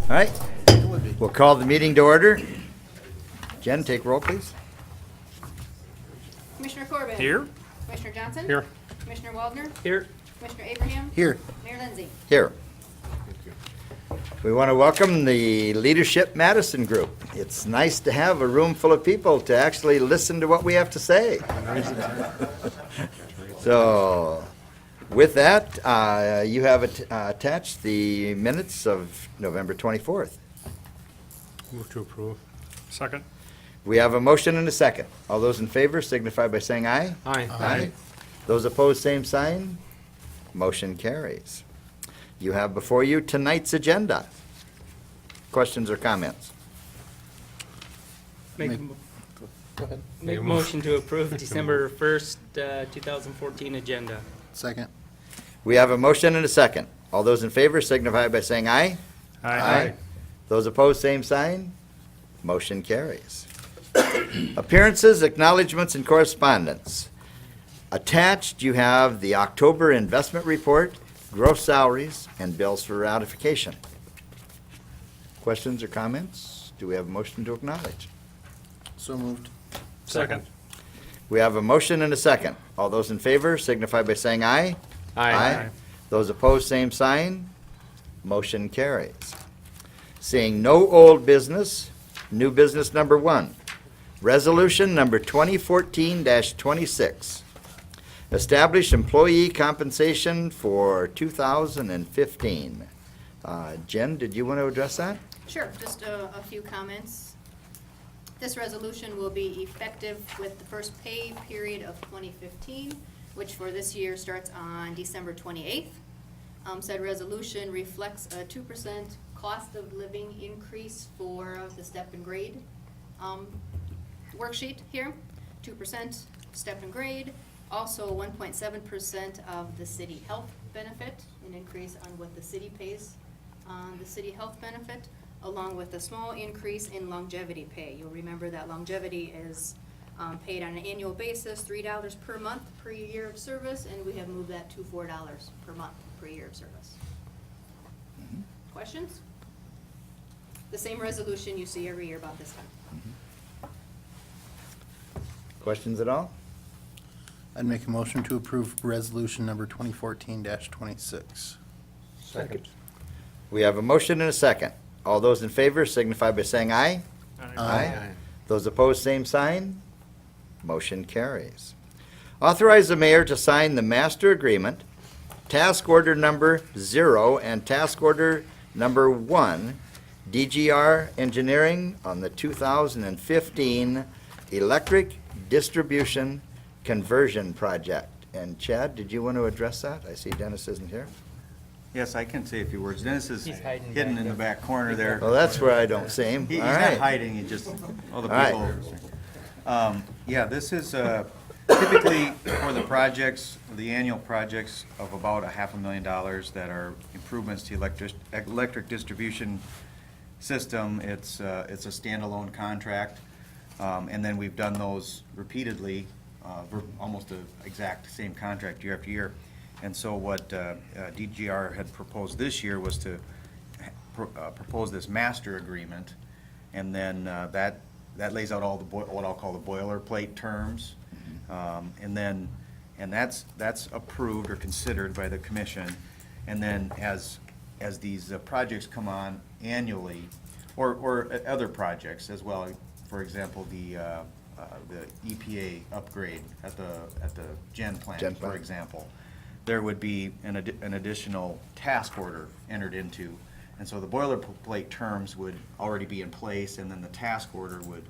All right, we'll call the meeting to order. Jen, take roll, please. Commissioner Corbin. Here. Commissioner Johnson. Here. Commissioner Waldner. Here. Commissioner Abraham. Here. Mayor Lindsay. Here. We want to welcome the Leadership Madison Group. It's nice to have a room full of people to actually listen to what we have to say. So, with that, you have attached the minutes of November 24th. Move to approve. Second. We have a motion and a second. All those in favor signify by saying aye. Aye. Those opposed, same sign. Motion carries. You have before you tonight's agenda. Questions or comments? Make Make a a motion to approve December 1st, 2014 agenda. Second. We have a motion and a second. All those in favor signify by saying aye. Those opposed, same sign. Motion carries. Appearances, acknowledgements, and correspondence. Attached, you have the October investment report, gross salaries, and bills for ratification. Questions or comments? Do we have a motion to acknowledge? So moved. Second. We have a motion and a second. All those in favor signify by saying aye. Those opposed, same sign. Motion carries. Seeing no old business, new business number 1. Resolution number 2014-26. Establish employee compensation for 2015. Jen, did you want to address that? Sure, just a few comments. This resolution will be effective with the first pay period of 2015, which for this year starts on December 28th. Said resolution reflects a 2% cost of living increase for the step and grade worksheet here. 2% step and grade. Also 1.7% of the city health benefit, an increase on what the city pays on the city health benefit, along with a small increase in longevity pay. You'll remember that longevity is paid on an annual basis, $3 per month per year of service, and we have moved that to $4 per month per year of service. Questions? The same resolution you see every year about this time. Questions at all? I'd make a motion to approve resolution number 2014-26. Second. We have a motion and a second. All those in favor signify by saying aye. Those opposed, same sign. Motion carries. Authorize the mayor to sign the master agreement, task order number 0 and task order number 1, DGR Engineering on the 2015 electric distribution conversion project. And Chad, did you want to address that? I see Dennis isn't here. Yes, I can say a few words. Dennis is He's hiding hidden back in the there. back corner there. Well, that's where I don't see him. He's All not right. hiding, he just, all the All right. people. Yeah, this is typically for the projects, the annual projects of about $500,000 that are improvements to electric distribution system. It's a standalone contract. And then we've done those repeatedly, almost the exact same contract year after year. And so what DGR had proposed this year was to propose this master agreement, and then that lays out all the what I'll call the boilerplate terms, and that's approved or considered by the commission, and then as these projects come on annually, or other projects as well. For example, the EPA upgrade at the Gen plant, for example, there would be an additional task order entered into. And so the boilerplate terms would already be in place, and then the task order would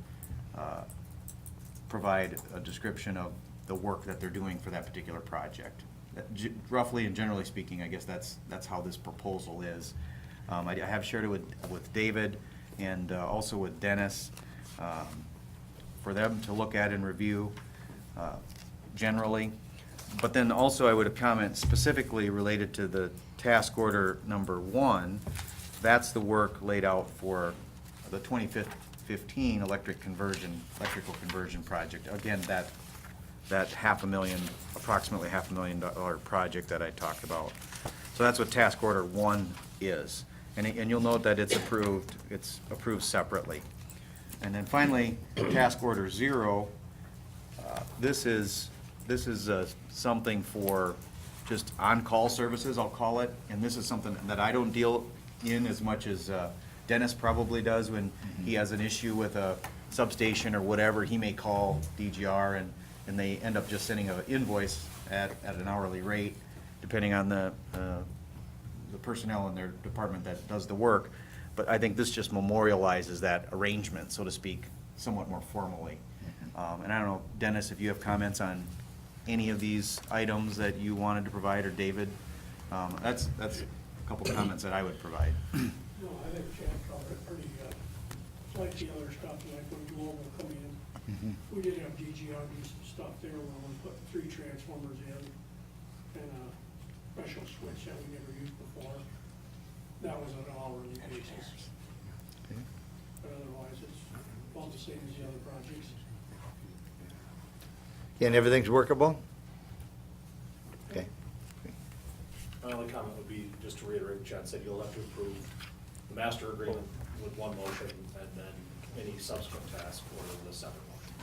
provide a description of the work that they're doing for that particular project. Roughly and generally speaking, I guess that's how this proposal is. I have shared it with David and also with Dennis, for them to look at and review generally. But then also I would comment specifically related to the task order number 1. That's the work laid out for the 2015 electrical conversion project. Again, that approximately $500,000 project that I talked about. So that's what task order 1 is. And you'll note that it's approved separately. And then finally, task order 0, this is something for just on-call services, I'll call it. And this is something that I don't deal in as much as Dennis probably does when he has an issue with a substation or whatever. He may call DGR and they end up just sending an invoice at an hourly rate, depending on the personnel in their department that does the work. But I think this just memorializes that arrangement, so to speak, somewhat more formally. And I don't know, Dennis, if you have comments on any of these items that you wanted to provide, or David? That's a couple comments that I would provide. No, I think Chad covered it pretty good. It's like the other stuff, like when Global come in, we did have DGR do some stuff there where we put 3 transformers in and a special switch that we never used before. That was on an hourly basis. But otherwise, it's about the same as the other projects. And everything's workable? Okay. My only comment would be, just to reiterate what Chad said, you'll have to approve the master agreement with one motion, and then any subsequent task order with a separate motion.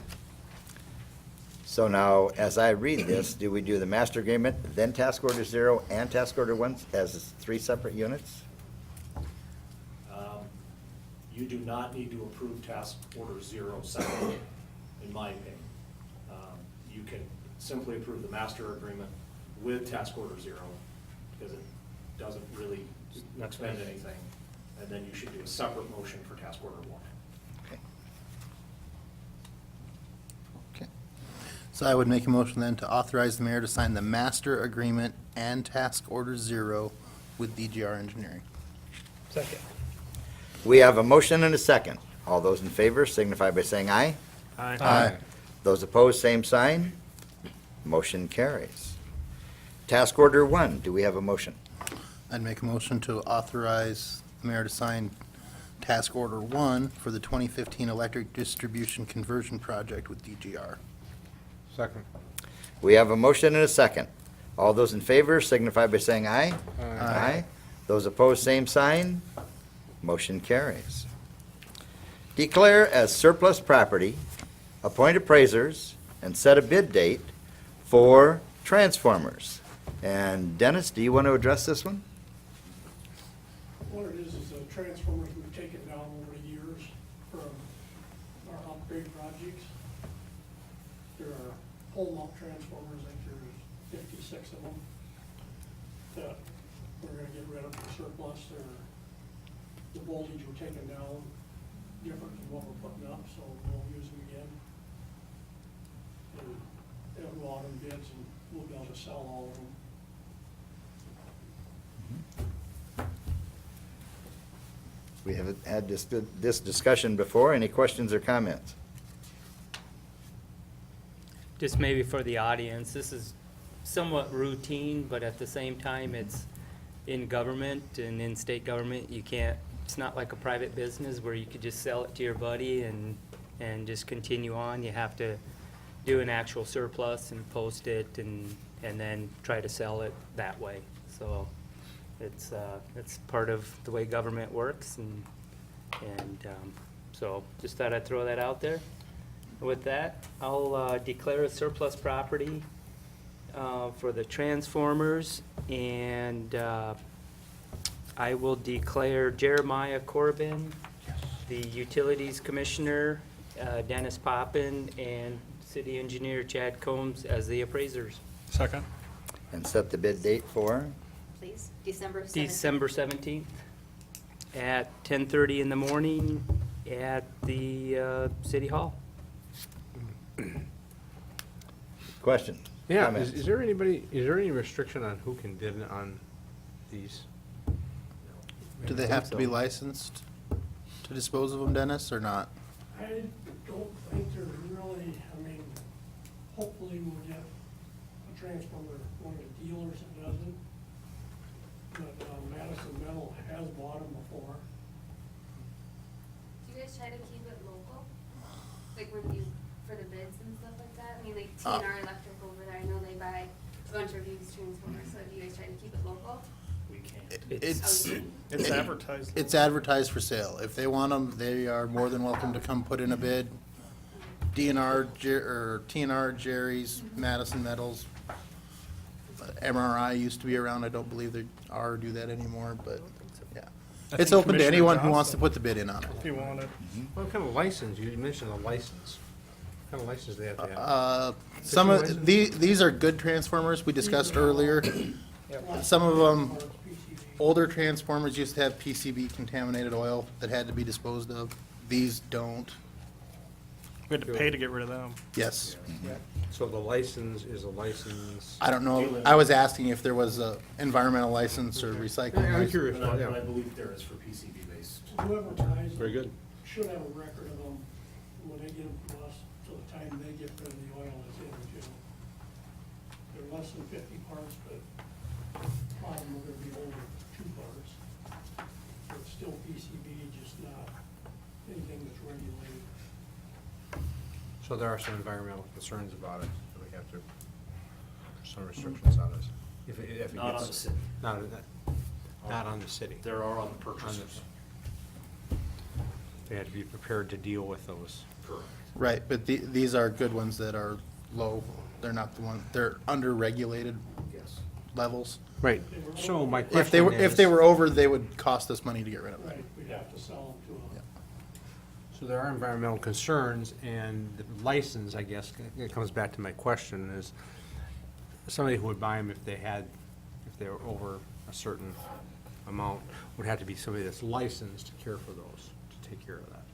So now, as I read this, do we do the master agreement, then task order 0 and task order 1 as 3 separate units? You do not need to approve task order 0 separately, in my opinion. You can simply approve the master agreement with task order 0, because it doesn't really expend anything. And then you should do a separate motion for task order 1. Okay. Okay. So I would make a motion then to authorize the mayor to sign the master agreement and task order 0 with DGR Engineering. Second. We have a motion and a second. All those in favor signify by saying aye. Aye. Those opposed, same sign. Motion carries. Task order 1, do we have a motion? I'd make a motion to authorize the mayor to sign task order 1 for the 2015 electric distribution conversion project with DGR. Second. We have a motion and a second. All those in favor signify by saying aye. Aye. Those opposed, same sign. Motion carries. Declare as surplus property, appoint appraisers, and set a bid date for transformers. And Dennis, do you want to address this one? What it is the transformers we've taken down over the years from our upgrade projects. There are pole mount transformers, I think there's 56 of them, that we're gonna get rid of for surplus. The voltage we're taking down different than what we're putting up, so we'll use them again. And they'll go out in bids and we'll be able to sell all of them. We haven't had this discussion before. Any questions or comments? Just maybe for the audience, this is somewhat routine, but at the same time, it's in government and in state government, you can't, it's not like a private business where you could just sell it to your buddy and just continue on. You have to do an actual surplus and post it and then try to sell it that way. So it's part of the way government works, and so just thought I'd throw that out there. With that, I'll declare a surplus property for the transformers, and I will declare Jeremiah Corbin, the Utilities Commissioner, Dennis Poppin, and City Engineer Chad Combs as the appraisers. Second. And set the bid date for? Please, December 17th. December 17th at 10:30 in the morning at the City Hall. Question? Yeah, Comments? is there any restriction on who can bid on these? Do they have to be licensed to dispose of them, Dennis, or not? I don't think there's really, I mean, hopefully we'll get a transformer, one of the dealers that doesn't. But Madison Metal has bought them before. Do you guys try to keep it local? Like when you, for the bids and stuff like that? I mean, like TNR Electric over there, I know they buy a bunch of used transformers, so do you guys try to keep it local? we can't. It's, It's advertised. it's advertised for sale. If they want them, they are more than welcome to come put in a bid. DNR, or TNR, Jerry's, Madison Metals, MRI used to be around. I don't believe they are or do that anymore, but, yeah. I It's think open to Commissioner anyone who wants to Johnson- put the bid in on it. If you wanted. What kind of license? You mentioned a license. What kind of license do they have to have? Some of, these are good transformers we discussed earlier. Some of them, Parts, PCV. older transformers used to have PCB contaminated oil that had to be disposed of. These don't. We had to pay to get rid of them. Yes. So the license is a license. I don't know. I was asking if there was a environmental license or recycling I'm license. curious, And I yeah. believe there is for PCB based. Whoever buys Very them good. should have a record of them when they get them to us, till the time they get rid of the oil that's in them too. They're less than 50 parts, but a lot of them are gonna be over 2 parts. It's still PCB, just not anything that's regulated. So there are some environmental concerns about it, so we have to, some restrictions on us. If it Not on gets- the city. Not on the city. There are on the On purchasers. They have to be prepared to deal with those. Correct. Right, but these are good ones that are low. They're not the one, they're under-regulated Yes. levels. Right, so my If they question were, if is- they were over, they would cost us money to get rid of them. Right, we'd have to sell them to them. So there are environmental concerns, and the license, I guess, it comes back to my question, is somebody who would buy them if they were over a certain amount, would have to be somebody that's licensed to care for those, to take care of that,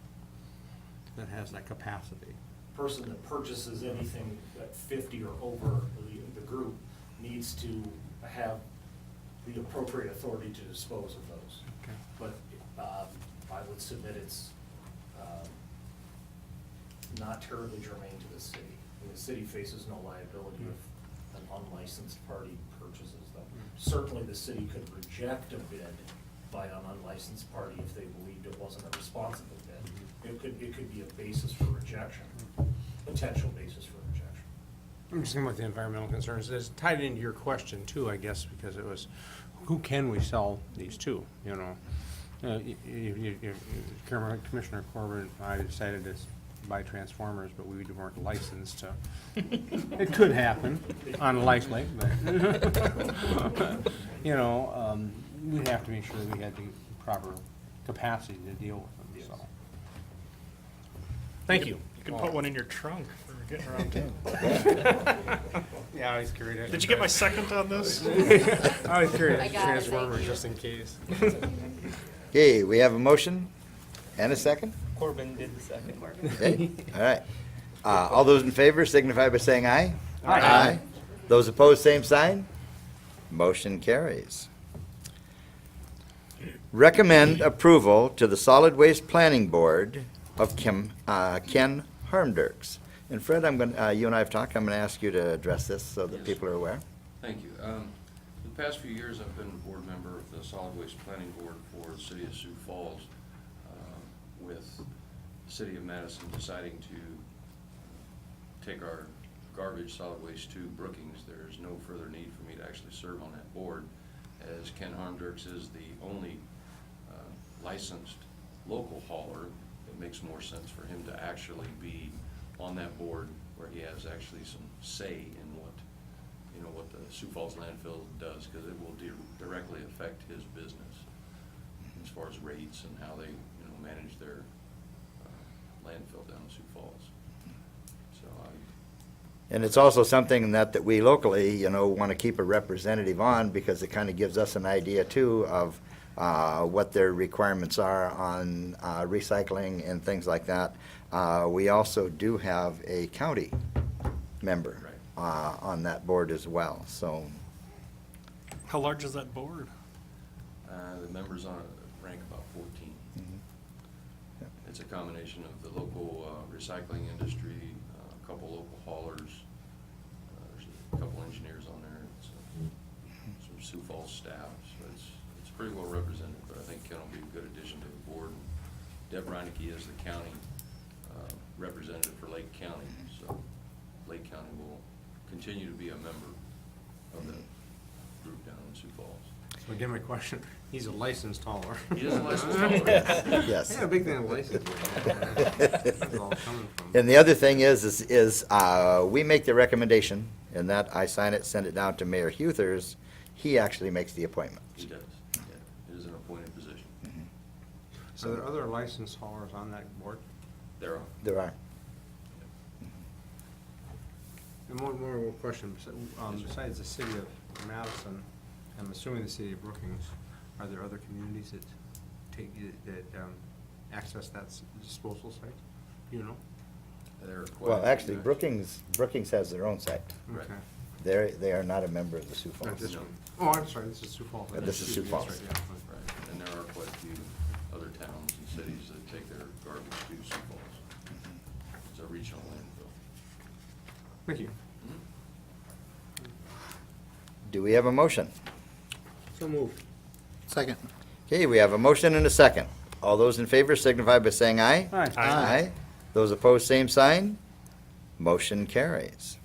that has that capacity. Person that purchases anything at 50 or over, the group needs to have the appropriate authority to dispose of those. Okay. But I would submit it's not terribly germane to the city. I mean, the city faces no liability if an unlicensed party purchases them. Certainly, the city could reject a bid by an unlicensed party if they believed it wasn't a responsible bid. It could be a basis for rejection, potential basis for rejection. I'm just thinking about the environmental concerns. It's tied into your question too, I guess, because it was, who can we sell these to, you know? Commissioner Corbin and I decided to buy transformers, but we weren't licensed to. It could happen, unlikely, but, you know, we'd have to make sure that we had the proper capacity to deal with them, so. Thank you. You can put one in your trunk for getting around town. Yeah, I always carried it. Did you get my second on this? I always carried I a got it, transformer thank you. just in case. Okay, we have a motion and a second? Corbin did the second. Okay, all right. All those in favor signify by saying aye. Aye. Those opposed, same sign. Motion carries. Recommend approval to the Solid Waste Planning Board of Ken Harmdirks. And Fred, you and I have talked, I'm gonna ask you to address this so that Yes. people are aware. Thank you. For the past few years, I've been a board member of the Solid Waste Planning Board for the city of Sioux Falls, with the city of Madison deciding to take our garbage solid waste to Brookings. There's no further need for me to actually serve on that board, as Ken Harmdirks is the only licensed local hauler. It makes more sense for him to actually be on that board where he has actually some say in what the Sioux Falls landfill does, because it will directly affect his business as far as rates and how they, manage their landfill down in Sioux Falls. So And it's also something that we locally, want to keep a representative on because it kind of gives us an idea too of what their requirements are on recycling and things like that. We also do have a county member on that board as well, so. How large is that board? the members on it rank about 14. It's a combination of the local recycling industry, a couple local haulers, there's a couple engineers on there, some Sioux Falls staff, so it's pretty well represented, but I think Ken will be a good addition to the board. Deb Reineke is the county representative for Lake County, so Lake County will continue to be a member of the group down in Sioux Falls. So again, my question, he's a licensed hauler. He is a licensed hauler. Yes. I got a big thing of license. That's all coming from. And the other thing is we make the recommendation, and that I sign it, send it down to Mayor Huthers. He actually makes the appointment. He does, yeah. It is an appointed position. Are there other licensed haulers on that board? There are. There are. And one more question, besides the city of Madison, I'm assuming the city of Brookings, are there other communities that access that disposal site? You know? There are quite a Well, few, actually, Brookings has their own site. Right. Okay. They are not a member of the Sioux Not Falls. this one. Oh, I'm sorry, this is Sioux Falls. This is Sioux That's Falls. right, yeah. Right, and there are quite a few other towns and cities that take their garbage to Sioux Falls. It's a regional landfill. Thank you. Do we have a motion? So moved. Second. Okay, we have a motion and a second. All those in favor signify by saying aye. Aye. Aye. Those opposed, same sign. Motion carries.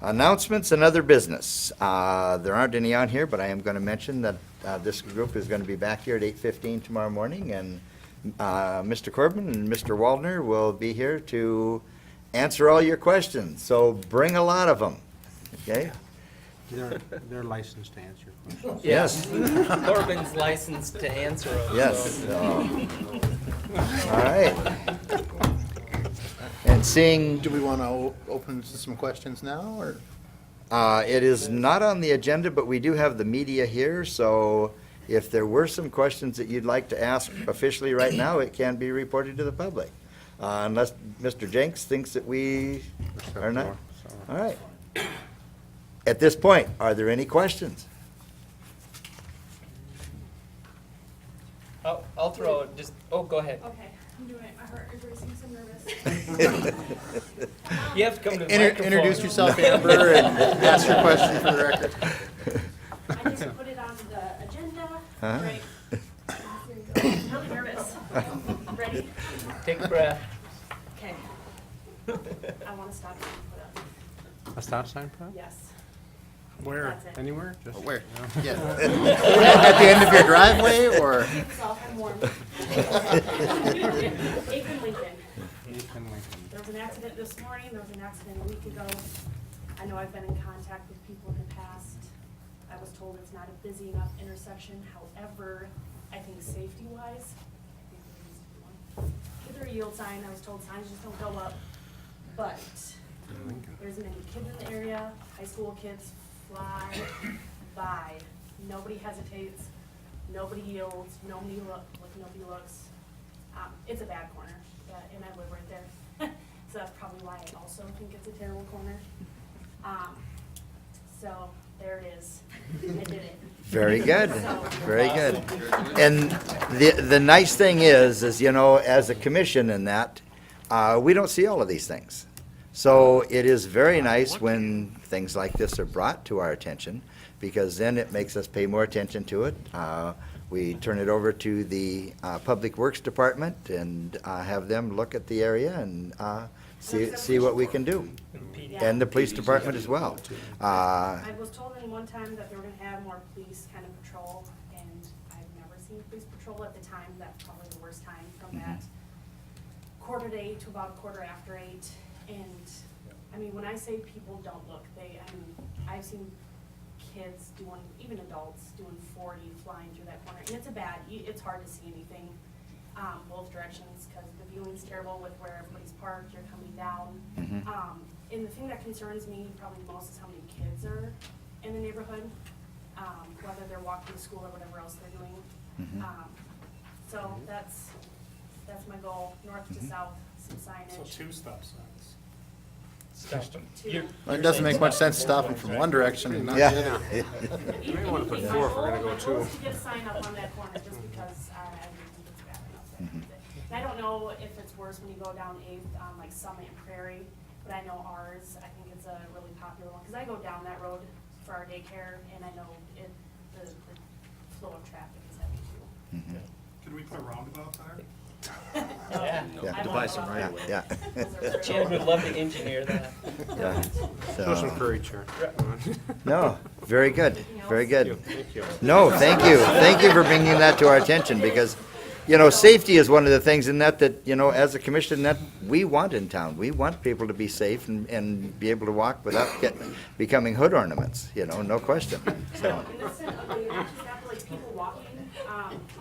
Announcements and other business. There aren't any on here, but I am going to mention that this group is going to be back here at 8:15 tomorrow morning, and Mr. Corbin and Mr. Waldner will be here to answer all your questions, so bring a lot of them, okay? They're licensed to answer your questions. Yes. Corbin's licensed to answer them. Yes. so- All right. And seeing, Do we want to open to some questions now, or? it is not on the agenda, but we do have the media here, so if there were some questions that you'd like to ask officially right now, it can be reported to the public. Unless Mr. Jenks thinks that we are not. All right. At this point, are there any questions? I'll throw it, just, go ahead. Okay, I'm doing it, my heart is racing, so nervous. You have to come to the microphone. Introduce yourself, Amber, and ask your question for the record. I just put it on the agenda, Uh-huh. right? I'm really nervous. Ready? Take a breath. Okay. I want to stop and put up, A stop sign, Pat? yes. Where? That's it. Anywhere? Just- Where? Yeah. At the end of your driveway, or? It's off, I'm warm. 8th and Lincoln. There was an accident this morning, there was an accident a week ago. I know I've been in contact with people in the past. I was told it's not a busy enough intersection, however, I think safety-wise, I think there needs to be one. Get there a yield sign, I was told signs just don't go up, but there's many kids in the area, high school kids fly by. Nobody hesitates, nobody yields, nobody looks. It's a bad corner, and I live right there. So that's probably why I also think it's a terrible corner. So there it is. I did it. Very good, So- very good. And the nice thing is, you know, as a commission in that, we don't see all of these things. So it is very nice when things like this are brought to our attention, because then it makes us pay more attention to it. We turn it over to the Public Works Department and have them look at the area and see what we can do. Yeah. And the police department as well. I was told in one time that they were gonna have more police kind of patrol, and I've never seen police patrol at the time. That's probably the worst time, from that 7:45 to about 8:15. And, I mean, when I say people don't look, I've seen kids doing, even adults, doing 40, flying through that corner. And it's hard to see anything, both directions, because the viewing's terrible with where everybody's parked, you're coming down. And the thing that concerns me probably most is how many kids are in the neighborhood, whether they're walking to school or whatever else they're doing. So that's my goal, north to south, some So signage. 2 stop signs. Two. Well, it doesn't make much sense to stop them from one direction and not the Yeah. other. You may wanna put 4 if we're gonna go My 2. goal is to get a sign up on that corner, just because I really think it's bad enough there. And I don't know if it's worse when you go down 8th on like Summit and Prairie, but I know ours, I think it's a really popular one, because I go down that road for our daycare, and I know the flow of traffic is heavy too. Could we put a roundabout there? Yeah. Yeah. I Devise won't some allow right Yeah, that. yeah. Chad would love to engineer that. Yeah. Show some So, courage here. no, very good, very good. Thank you. No, thank you. Thank you for bringing that to our attention, because, safety is one of the things in that, as a commission, that we want in town. We want people to be safe and be able to walk without becoming hood ornaments, no question. So, Innocent of the, just have like people walking,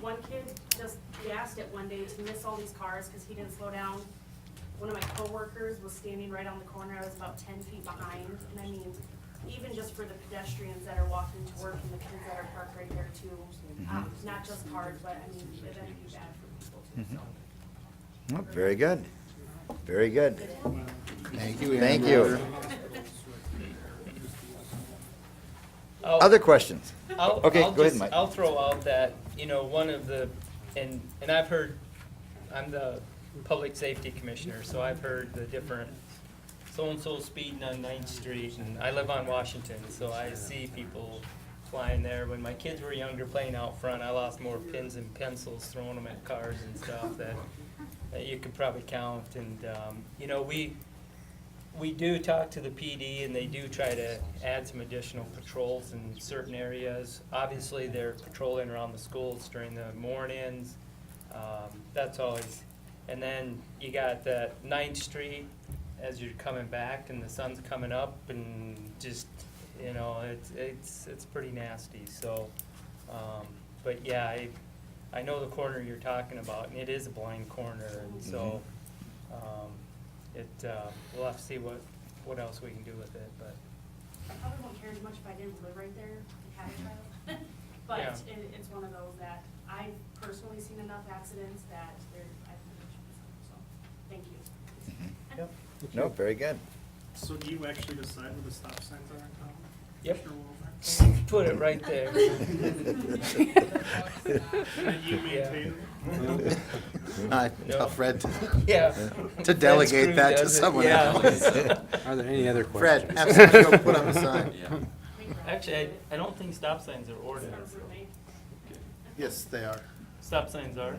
one kid just gassed it one day to miss all these cars because he didn't slow down. One of my coworkers was standing right on the corner, I was about 10 feet behind, and I mean, even just for the pedestrians that are walking to work and the kids that are parked right there too, not just cars, but I mean, that'd be bad for people too, so. oh, very good, very good. Thank you, Thank Amber. you. I'll- Other questions? I'll- Okay, I'll go ahead, just- Mike. I'll throw out that, one of the, and I've heard, I'm the public safety commissioner, so I've heard the different, so-and-so speeding on 9th Street, and I live on Washington, so I see people flying there. When my kids were younger, playing out front, I lost more pins and pencils, throwing them at cars and stuff that you could probably count. And, we do talk to the PD, and they do try to add some additional patrols in certain areas. Obviously, they're patrolling around the schools during the mornings. That's always, and then you got that 9th Street as you're coming back, and the sun's coming up, and just, it's pretty nasty. So, but yeah, I know the corner you're talking about, and it is a blind corner, and so, we'll have to see what else we can do with it, but. I probably won't care as much if I didn't live right there and had a child. But Yeah. it's one of those that I've personally seen enough accidents that I think it should be something, so, thank you. Yep. No, very good. So do you actually decide where the stop signs are in town? Yep. Commissioner Wolford? Put it right there. And you maintain them? Tell Fred Yeah. to delegate that to Does it, someone yeah. else. Are there any other questions? Fred, have somebody go put on the sign. Actually, I don't think stop signs are ordinance. Yes, they are. Stop signs are,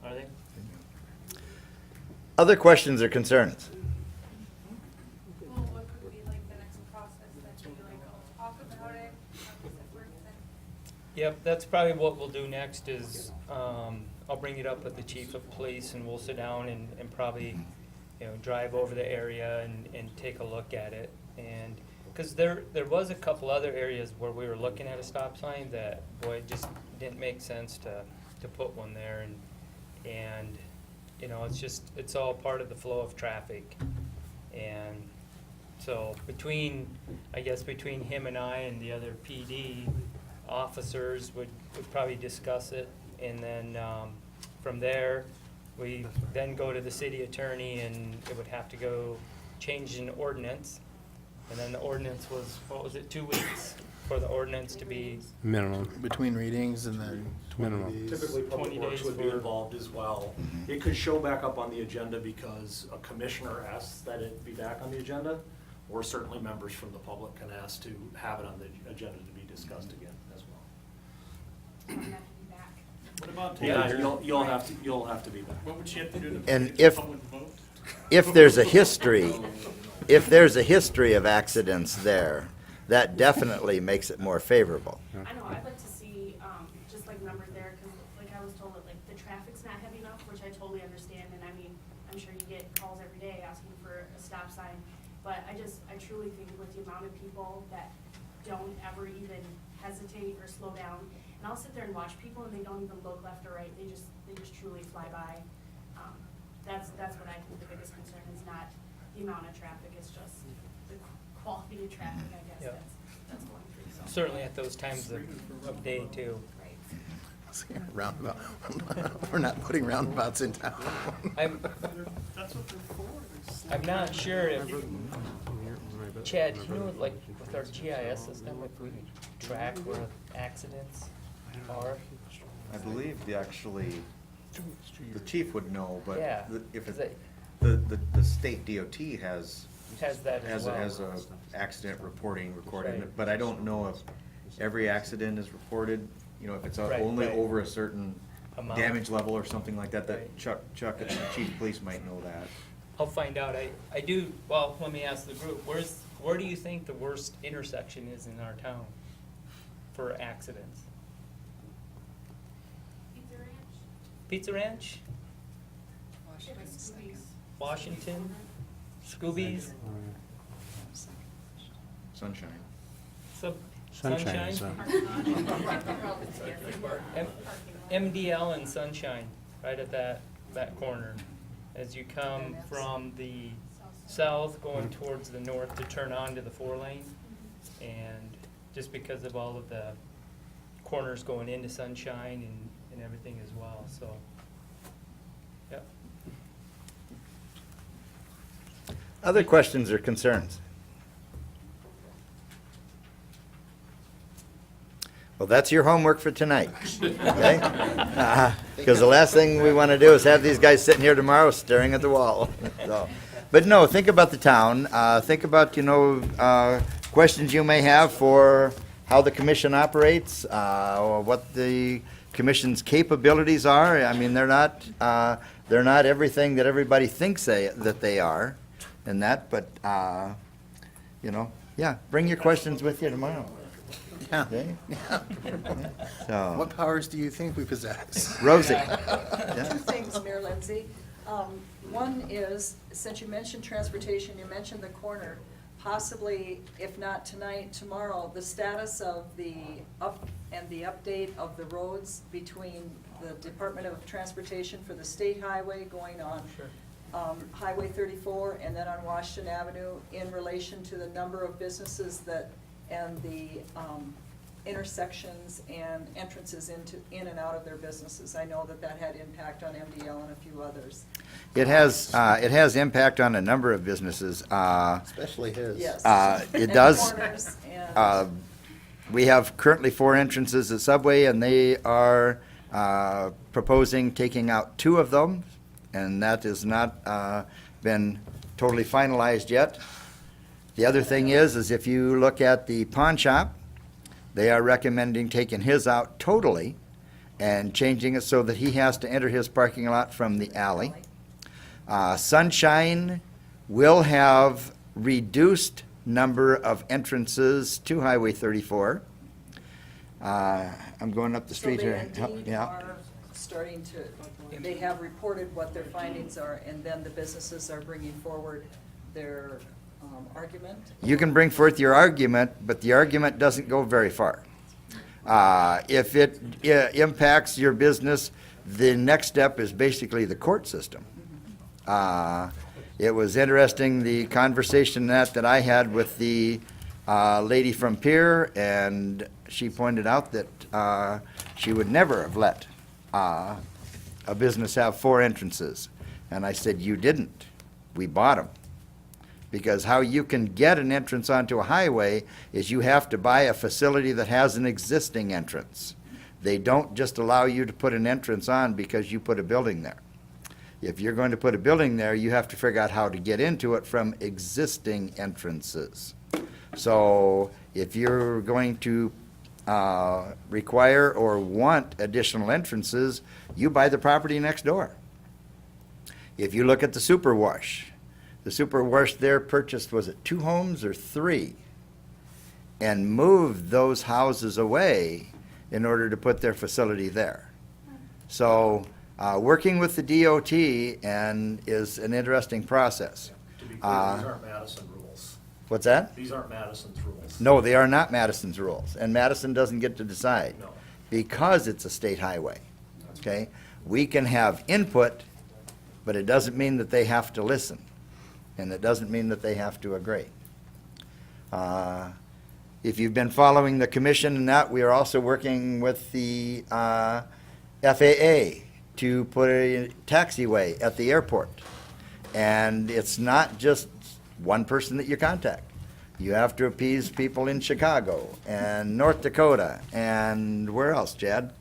are they? Other questions or concerns? Well, what could be like the next process that you like, I'll talk about it, how does it work then? Yep, that's probably what we'll do next is, I'll bring it up with the chief of police, and we'll sit down and probably, drive over the area and take a look at it. And, because there was a couple other areas where we were looking at a stop sign that, boy, it just didn't make sense to put one there. And it's all part of the flow of traffic. And so between him and I and the other PD officers would probably discuss it. And then, from there, we then go to the city attorney, and it would have to go change an ordinance. And then the ordinance was, 2 weeks for the ordinance to be, Minimum. Between readings and then 20 Minimum. days. Typically, 20 Public Works days would be for- involved as well. It could show back up on the agenda because a commissioner asks that it be back on the agenda, or certainly members from the public can ask to have it on the agenda to be discussed again as well. I'm gonna have to be back. What about Yeah, taking, you'll have to be back. what would you have to do to And make the if- public vote? If there's a history of accidents there, that definitely makes it more favorable. I know, I'd like to see, just like numbers there, cause like I was told that like the traffic's not heavy enough, which I totally understand, and I mean, I'm sure you get calls every day asking for a stop sign. But I truly think with the amount of people that don't ever even hesitate or slow down, and I'll sit there and watch people and they don't even look left or right, they just truly fly by. That's what I think the biggest concern is, not the amount of traffic, it's just the quality of traffic, I guess, Yep. that's going through, so. certainly at those times of day too. Right. Roundabout. We're not putting roundabouts in town. I'm That's what they're for. I'm not sure if, Chad, do you know, like, with our GIS system, if we track where accidents are? I believe the chief would know, but Yeah, if is it, it- the state DOT has Has that as well. has a accident reporting recorded, in it, Right. but I don't know if every accident is reported, if it's Right, only right. over a certain amount. damage level or something like that, that Right. Chuck and the chief of police might know that. I'll find out. I do, well, let me ask the group, where do you think the worst intersection is in our town for accidents? Pizza Ranch? Pizza Ranch? Washington? Scoobies? Sunshine. Sunshine is, MDL and Sunshine, right at that corner. As you come from the south going towards the north to turn onto the 4-lane. And just because of all of the corners going into Sunshine and everything as well, so, yep. Other questions or concerns? Well, that's your homework for tonight, okay? Because the last thing we want to do is have these guys sitting here tomorrow staring at the wall. So, but no, think about the town. Think about, questions you may have for how the commission operates, or what the commission's capabilities are. I mean, they're not everything that everybody thinks that they are, and that. But yeah, bring your questions with you tomorrow. Yeah. Okay? What So, powers do you think we possess? Rosie. Two Yeah. things, Mayor Lindsay. One is, since you mentioned transportation, you mentioned the corner, possibly, if not tonight, tomorrow, the status of the update of the roads between the Department of Transportation for the state highway going on Highway 34 and then on Washington Avenue in relation to the number of businesses and the intersections and entrances in and out of their businesses. I know that had impact on MDL and a few others. It has impact on a number of businesses. Especially his. Yes. It And does. corners and- We have currently 4 entrances at Subway, and they are proposing taking out 2 of them, and that has not been totally finalized yet. The other thing is if you look at the pawn shop, they are recommending taking his out totally and changing it so that he has to enter his parking lot from the alley. Sunshine will have reduced number of entrances to Highway 34. I'm going up the street here. So they indeed Yeah. are starting to, they have reported what their findings are, and then the businesses are bringing forward their argument. You can bring forth your argument, but the argument doesn't go very far. If it impacts your business, the next step is basically the court system. It was interesting, the conversation that I had with the lady from Pier, and she pointed out that she would never have let a business have 4 entrances. And I said, you didn't. We bought them. Because how you can get an entrance onto a highway is you have to buy a facility that has an existing entrance. They don't just allow you to put an entrance on because you put a building there. If you're going to put a building there, you have to figure out how to get into it from existing entrances. So if you're going to require or want additional entrances, you buy the property next door. If you look at the superwash, the superwash there purchased, was it 2 homes or 3? And moved those houses away in order to put their facility there. So working with the DOT is an interesting process. To be clear, these aren't Madison rules. What's that? These aren't Madison's rules. No, they are not Madison's rules, and Madison doesn't get to decide. No. Because it's a state highway, okay? We can have input, but it doesn't mean that they have to listen, and it doesn't mean that they have to agree. If you've been following the commission and that, we are also working with the FAA to put a taxiway at the airport. And it's not just one person that you contact. You have to appease people in Chicago and North Dakota and where else, Chad?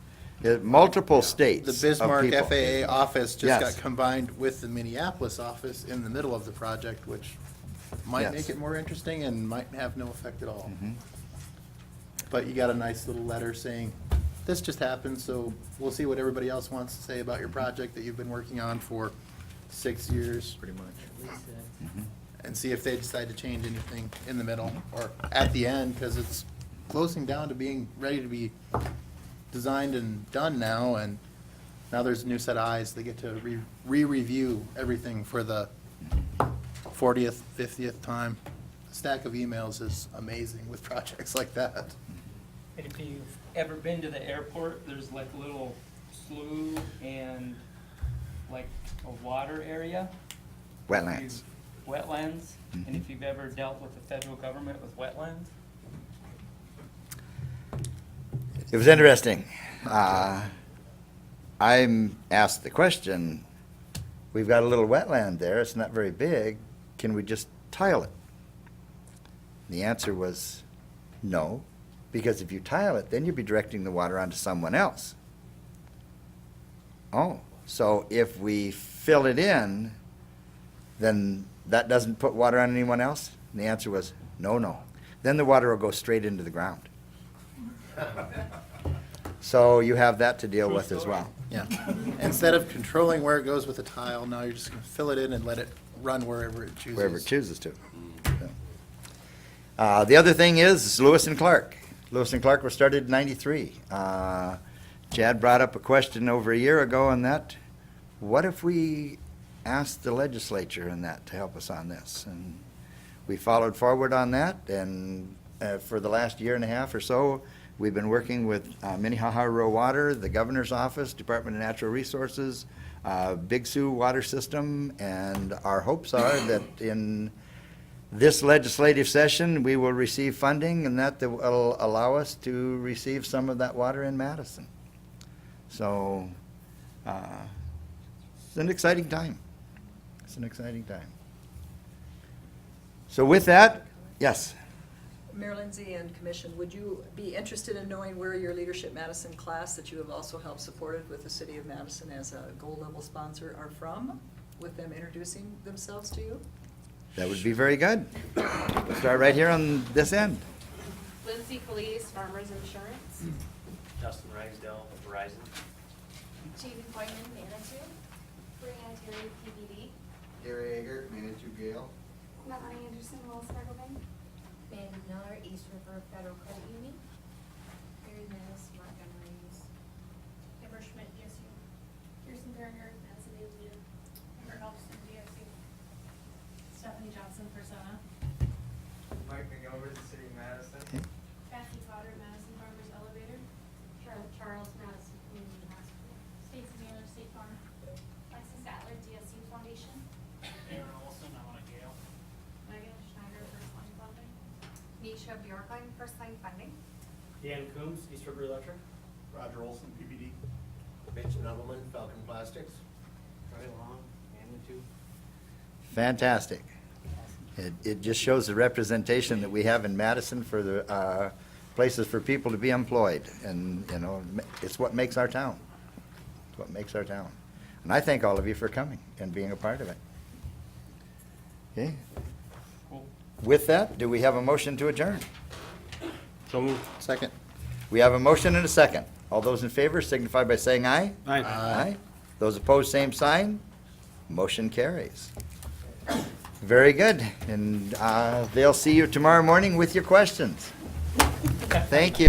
Multiple states The of Bismarck people. FAA office just Yes. got combined with the Minneapolis office in the middle of the project, which might Yes. make it more interesting and might have no effect at all. Mhm. But you got a nice little letter saying this just happened, so we'll see what everybody else wants to say about your project that you've been working on for 6 years. Pretty much. And see if they decide to change anything in the middle or at the end, because it's closing down to being ready to be designed and done now, and now there's a new set of eyes. They get to re-review everything for the 40th, 50th time. The stack of emails is amazing with projects like that. And if you've ever been to the airport, there's like a little slough and like a water area. Wetlands. Wetlands, and if you've ever dealt with the federal government with wetlands. It was interesting. I'm asked the question, we've got a little wetland there, it's not very big, can we just tile it? The answer was no, because if you tile it, then you'd be directing the water onto someone else. Oh, so if we fill it in, then that doesn't put water on anyone else? And the answer was, no. Then the water will go straight into the ground. So you have that to deal with as well. Yeah. Instead of controlling where it goes with the tile, now you're just gonna fill it in and let it run wherever it chooses. Wherever it chooses to. The other thing is Lewis and Clark. Lewis and Clark were started in '93. Chad brought up a question over a year ago on that. What if we asked the legislature and that to help us on this? And we followed forward on that, and for the last year and a half or so, we've been working with Minnehaha Rural Water, the Governor's Office, Department of Natural Resources, Big Sioux Water System, and our hopes are that in this legislative session, we will receive funding, and that will allow us to receive some of that water in Madison. So, it's an exciting time. It's an exciting time. So with that, yes. Mayor Lindsay and Commission, would you be interested in knowing where your Leadership Madison class that you have also helped supported with the City of Madison as a gold level sponsor are from, with them introducing themselves to you? That would be very good. We'll start right here on this end. Lindsay Calise, Farmers Insurance. Justin Ragsdale, Verizon. Jamie Boyman, Manitou. Brianna Terry, PBD. Gary Ager, Manitou Gale. Melanie Anderson, Wells Fargo Bank. Mandy Miller, East River Federal Credit Union. Mary Mills, Montgomery's. Amber Schmidt, DSU. Kirsten Berger, Madison Daily. Amber Elfson, DSU. Stephanie Johnson, Persona. Mike McGilbert, the City of Madison. Kathy Potter, Madison Farmers Elevator. Charlotte Charles, Madison Community Hospital. Stacy Mailer, State Farm. Lexi Statler, DSU Foundation. Aaron Olson, I want to Gale. Megan Schneider, First Line Funding. Nisha Bjorkline, First Line Funding. Dan Coombs, East River Electric. Roger Olson, PBD. Mitch Nudelman, Falcon Plastics. Charlie Long, Manitou. Fantastic. It just shows the representation that we have in Madison for the places for people to be employed. And, you know, it's what makes our town. It's what makes our town. And I thank all of you for coming and being a part of it. Okay? Cool. With that, do we have a motion to adjourn? So moved. Second. We have a motion and a second. All those in favor signify by saying aye. Aye. Aye. Those opposed, same sign. Motion carries. Very good. And they'll see you tomorrow morning with your questions. Thank you.